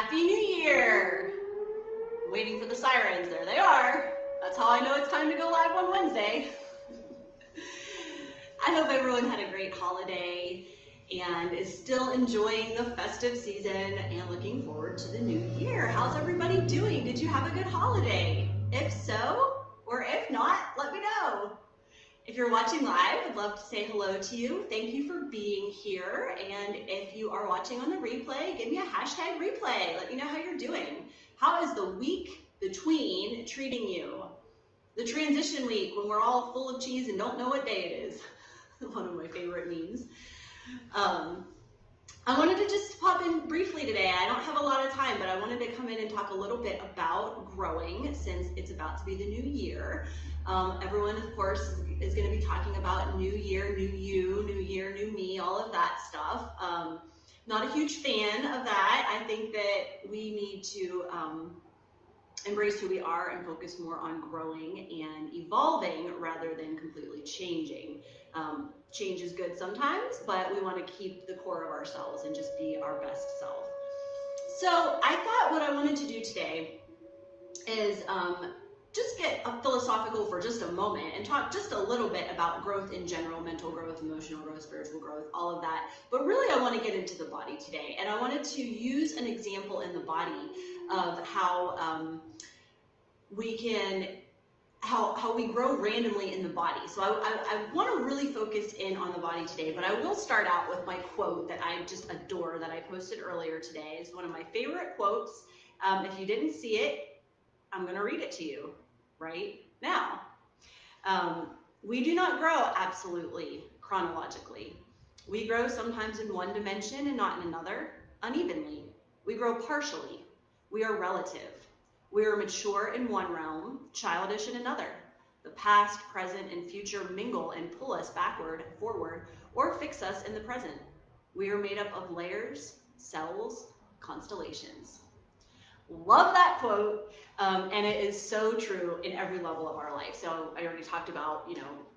Happy New Year! Waiting for the sirens. There they are. That's how I know it's time to go live on Wednesday. I hope everyone had a great holiday and is still enjoying the festive season and looking forward to the new year. How's everybody doing? Did you have a good holiday? If so, or if not, let me know. If you're watching live, I'd love to say hello to you. Thank you for being here. And if you are watching on the replay, give me a hashtag replay. Let me know how you're doing. How is the week between treating you? The transition week when we're all full of cheese and don't know what day it is. One of my favorite memes. I wanted to just pop in briefly today. I don't have a lot of time, but I wanted to come in and talk a little bit about growing since it's about to be the new year. Everyone, of course, is going to be talking about new year, new you, new year, new me, all of that stuff. Not a huge fan of that. I think that we need to embrace who we are and focus more on growing and evolving rather than completely changing. Change is good sometimes, but we want to keep the core of ourselves and just be our best self. So I thought what I wanted to do today is just get philosophical for just a moment and talk just a little bit about growth in general, mental growth, emotional growth, spiritual growth, all of that. But really I want to get into the body today. And I wanted to use an example in the body of how how we grow randomly in the body. So I want to really focus in on the body today, but I will start out with my quote that I just adore that I posted earlier today. It's one of my favorite quotes. If you didn't see it, I'm going to read it to you right now. We do not grow absolutely chronologically. We grow sometimes in one dimension and not in another, unevenly. We grow partially. We are relative. We are mature in one realm, childish in another. The past, present, and future mingle and pull us backward, forward, or fix us in the present. We are made up of layers, cells, constellations. Love that quote, and it is so true in every level of our life. So I already talked about,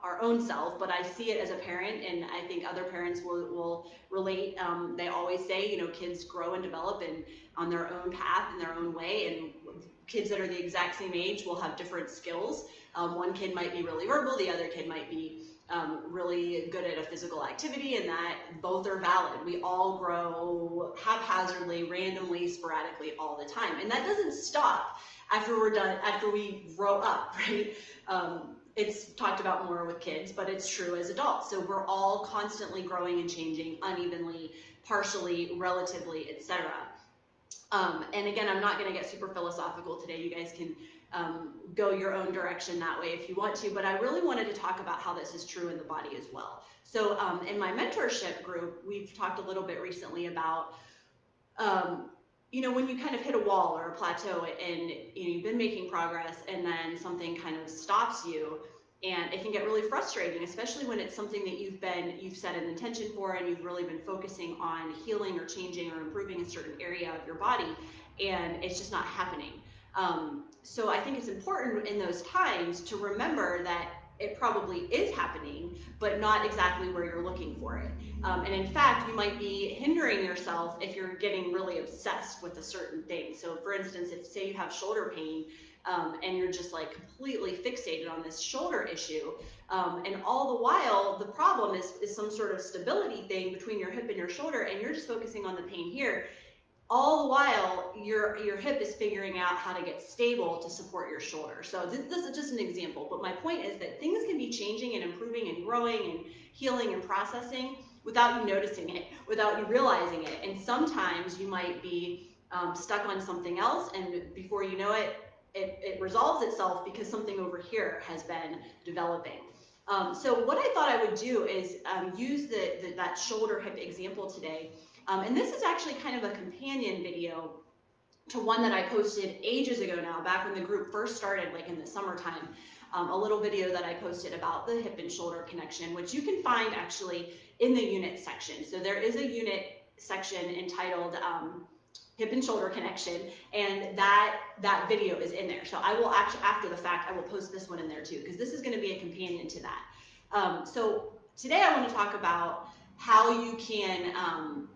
our own self, but I see it as a parent, and I think other parents will relate. They always say, kids grow and develop on their own path, in their own way, and kids that are the exact same age will have different skills. One kid might be really verbal, the other kid might be really good at a physical activity, and that both are valid. We all grow haphazardly, randomly, sporadically all the time. And that doesn't stop after we're done, after we grow up, right? It's talked about more with kids, but it's true as adults. So we're all constantly growing and changing unevenly, partially, relatively, etc. And again, I'm not going to get super philosophical today. You guys can go your own direction that way if you want to, but I really wanted to talk about how this is true in the body as well. So in my mentorship group, we've talked a little bit recently about, when you kind of hit a wall or a plateau and you've been making progress and then something kind of stops you, and it can get really frustrating, especially when it's something that you've set an intention for and you've really been focusing on healing or changing or improving a certain area of your body, and it's just not happening. So I think it's important in those times to remember that it probably is happening, but not exactly where you're looking for it. And in fact, you might be hindering yourself if you're getting really obsessed with a certain thing. So for instance, if say you have shoulder pain, and you're just like completely fixated on this shoulder issue, and all the while the problem is some sort of stability thing between your hip and your shoulder, and you're just focusing on the pain here, all the while your hip is figuring out how to get stable to support your shoulder. So this is just an example, but my point is that things can be changing and improving and growing and healing and processing without you noticing it, without you realizing it. And sometimes you might be stuck on something else, and before you know it, it resolves itself because something over here has been developing. So what I thought I would do is use that shoulder hip example today. And this is actually kind of a companion video to one that I posted ages ago now, back when the group first started, like in the summertime, a little video that I posted about the hip and shoulder connection, which you can find actually in the unit section. So there is a unit section entitled hip and shoulder connection, and that video is in there. So I will actually, after the fact, I will post this one in there too, because this is going to be a companion to that. So today I want to talk about how you can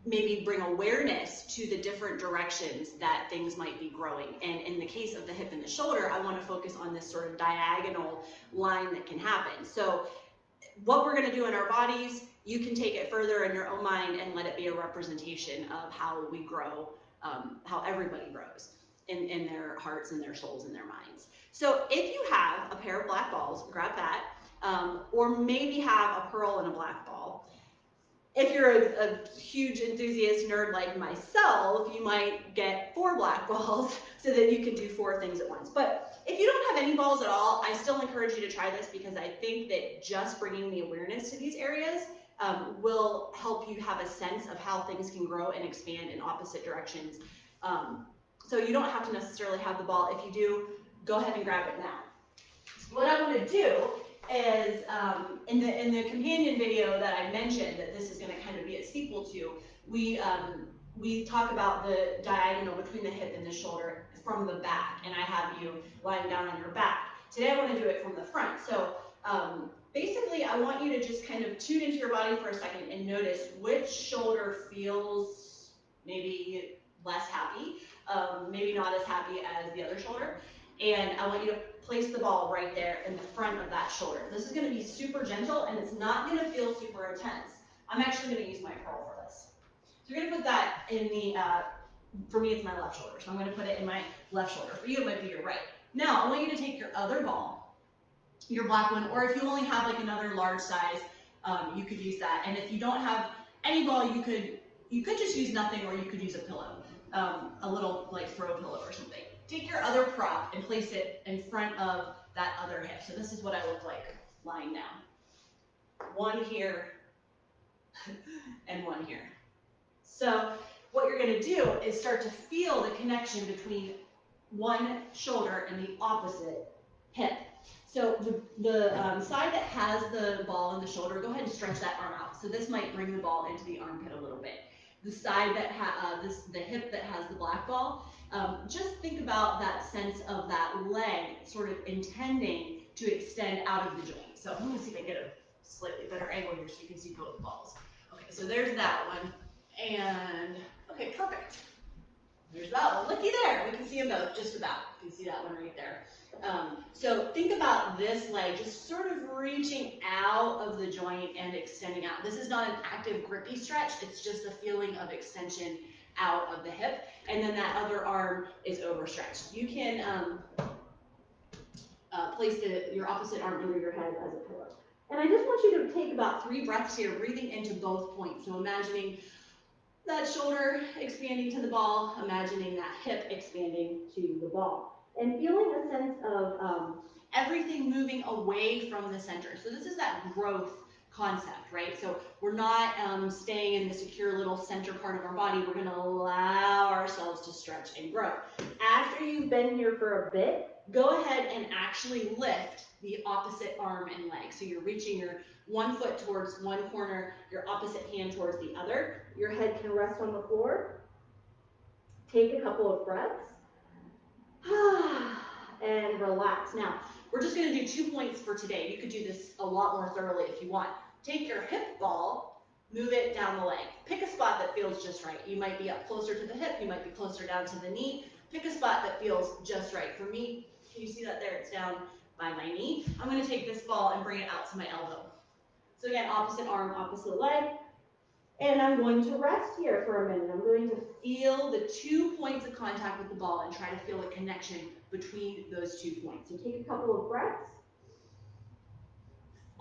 maybe bring awareness to the different directions that things might be growing. And in the case of the hip and the shoulder, I want to focus on this sort of diagonal line that can happen. So what we're going to do in our bodies, you can take it further in your own mind and let it be a representation of how we grow, how everybody grows in their hearts and their souls and their minds. So if you have a pair of black balls, grab that, or maybe have a pearl and a black ball. If you're a huge enthusiast nerd like myself, you might get 4 black balls so that you can do 4 things at once. But if you don't have any balls at all, I still encourage you to try this, because I think that just bringing the awareness to these areas will help you have a sense of how things can grow and expand in opposite directions. So you don't have to necessarily have the ball. If you do, go ahead and grab it now. What I want to do is, in the companion video that I mentioned that this is going to kind of be a sequel to, we talk about the diagonal between the hip and the shoulder from the back, and I have you lying down on your back. Today I want to do it from the front. So basically I want you to just kind of tune into your body for a second and notice which shoulder feels maybe less happy, maybe not as happy as the other shoulder. And I want you to place the ball right there in the front of that shoulder. This is going to be super gentle, and it's not going to feel super intense. I'm actually going to use my pearl for this. So you're going to put that in the, for me it's my left shoulder, so I'm going to put it in my left shoulder. For you it might be your right. Now I want you to take your other ball, your black one, or if you only have like another large size, you could use that. And if you don't have any ball, you could just use nothing, or you could use a pillow, a little like throw pillow or something. Take your other prop and place it in front of that other hip. So this is what I look like lying down. One here and one here. So what you're going to do is start to feel the connection between one shoulder and the opposite hip. So the side that has the ball in the shoulder, go ahead and stretch that arm out. So this might bring the ball into the armpit a little bit. The side that the hip that has the black ball, just think about that sense of that leg sort of intending to extend out of the joint. So I'm going to see if I can get a slightly better angle here so you can see both balls. Okay, so there's that one. And, okay, perfect. There's that one. Looky there. We can see them both, just about. You can see that one right there. So think about this leg just sort of reaching out of the joint and extending out. This is not an active grippy stretch. It's just a feeling of extension out of the hip. And then that other arm is overstretched. You can place your opposite arm under your head as a pillow. And I just want you to take about 3 breaths here, breathing into both points. So imagining that shoulder expanding to the ball, imagining that hip expanding to the ball. And feeling a sense of everything moving away from the center. So this is that growth concept, right? So we're not staying in the secure little center part of our body. We're going to allow ourselves to stretch and grow. After you've been here for a bit, go ahead and actually lift the opposite arm and leg. So you're reaching your one foot towards one corner, your opposite hand towards the other. Your head can rest on the floor. Take a couple of breaths. And relax. Now, we're just going to do 2 points for today. You could do this a lot more thoroughly if you want. Take your hip ball, move it down the leg. Pick a spot that feels just right. You might be up closer to the hip. You might be closer down to the knee. Pick a spot that feels just right. For me, can you see that there? It's down by my knee. I'm going to take this ball and bring it out to my elbow. So again, opposite arm, opposite leg. And I'm going to rest here for a minute. I'm going to feel the 2 points of contact with the ball and try to feel a connection between those 2 points. So take a couple of breaths.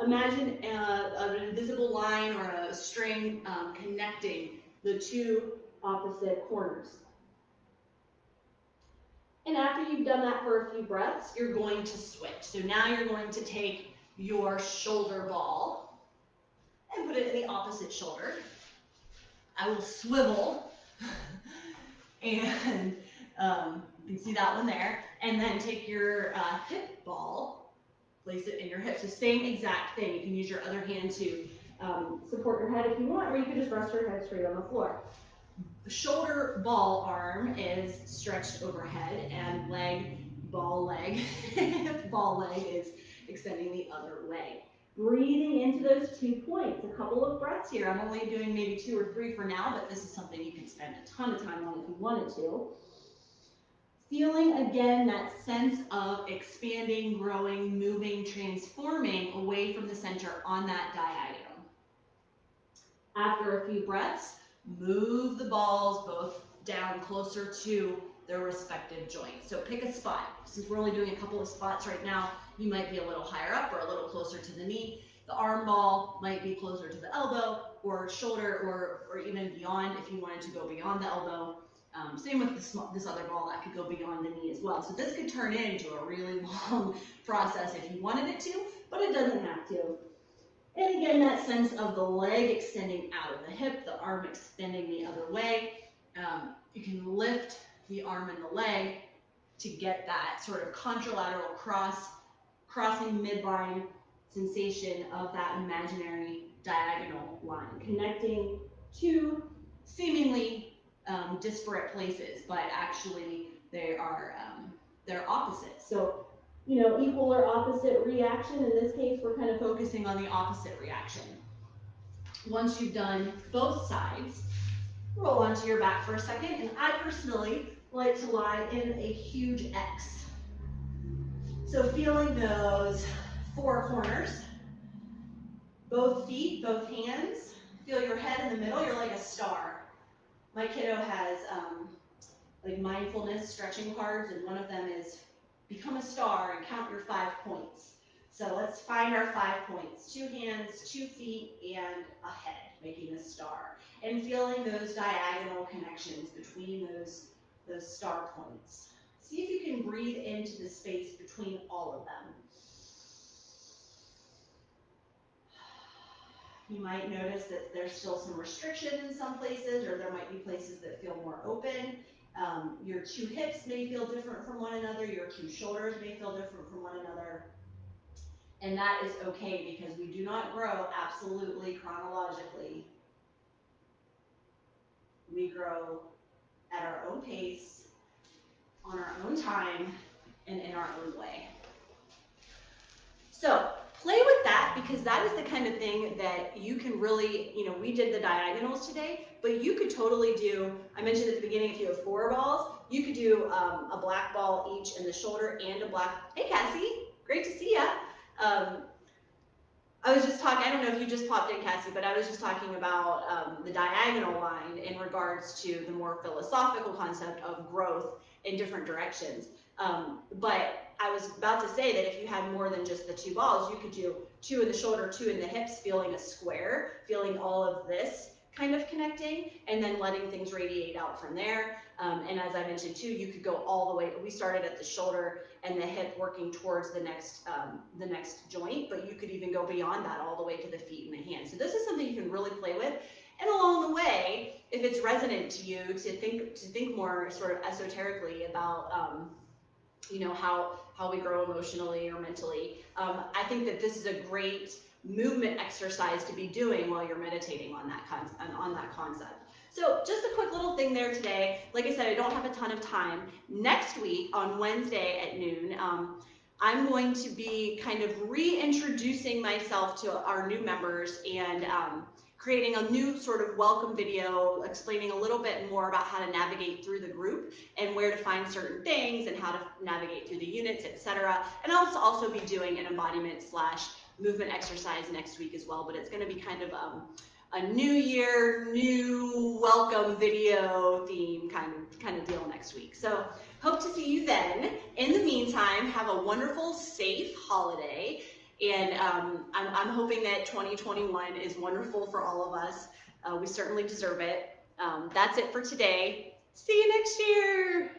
Imagine an invisible line or a string connecting the 2 opposite corners. And after you've done that for a few breaths, you're going to switch. So now you're going to take your shoulder ball and put it in the opposite shoulder. I will swivel, and you can see that one there, and then take your hip ball, place it in your hip. So same exact thing. You can use your other hand to support your head if you want, or you can just rest your head straight on the floor. The shoulder ball arm is stretched overhead, and hip ball leg is extending the other way. Breathing into those 2 points. A couple of breaths here. I'm only doing maybe 2 or 3 for now, but this is something you can spend a ton of time on if you wanted to. Feeling, again, that sense of expanding, growing, moving, transforming away from the center on that diagonal. After a few breaths, move the balls both down closer to their respective joints. So pick a spot. Since we're only doing a couple of spots right now, you might be a little higher up or a little closer to the knee. The arm ball might be closer to the elbow or shoulder or even beyond if you wanted to go beyond the elbow. Same with this other ball, that could go beyond the knee as well. So this could turn into a really long process if you wanted it to, but it doesn't have to. And again, that sense of the leg extending out of the hip, the arm extending the other way. You can lift the arm and the leg to get that sort of contralateral crossing midline sensation of that imaginary diagonal line, connecting two seemingly disparate places, but actually they are they're opposite. So, you know, equal or opposite reaction. In this case, we're kind of focusing on the opposite reaction. Once you've done both sides, roll onto your back for a second, and I personally like to lie in a huge X. So feeling those 4 corners, both feet, both hands, feel your head in the middle, you're like a star. My kiddo has like mindfulness stretching cards, and one of them is become a star and count your 5 points. So let's find our 5 points. 2 hands, 2 feet, and a head, making a star. And feeling those diagonal connections between those star points. See if you can breathe into the space between all of them. You might notice that there's still some restriction in some places, or there might be places that feel more open. Your 2 hips may feel different from one another. Your 2 shoulders may feel different from one another. And that is okay, because we do not grow absolutely chronologically. We grow at our own pace, on our own time, and in our own way. So play with that, because that is the kind of thing that you can really, you know, we did the diagonals today, but you could totally do, I mentioned at the beginning, if you have 4 balls, you could do a black ball each in the shoulder and a black, hey Cassie, great to see ya. I was just talking, I don't know if you just popped in, Cassie, but I was just talking about the diagonal line in regards to the more philosophical concept of growth in different directions. But I was about to say that if you had more than just the 2 balls, you could do 2 in the shoulder, 2 in the hips, feeling a square, feeling all of this kind of connecting, and then letting things radiate out from there. And as I mentioned too, you could go all the way, we started at the shoulder and the hip working towards the next joint, but you could even go beyond that all the way to the feet and the hands. So this is something you can really play with. And along the way, if it's resonant to you, to think more sort of esoterically about you know, how we grow emotionally or mentally, I think that this is a great movement exercise to be doing while you're meditating on that concept. So just a quick little thing there today. Like I said, I don't have a ton of time. Next week on Wednesday at noon, I'm going to be kind of reintroducing myself to our new members and creating a new sort of welcome video explaining a little bit more about how to navigate through the group and where to find certain things and how to navigate through the units, etc. And I'll also be doing an embodiment / movement exercise next week as well, but it's going to be kind of a new year, new welcome video theme kind of deal next week. So hope to see you then. In the meantime, have a wonderful, safe holiday. And I'm hoping that 2021 is wonderful for all of us. We certainly deserve it. That's it for today. See you next year.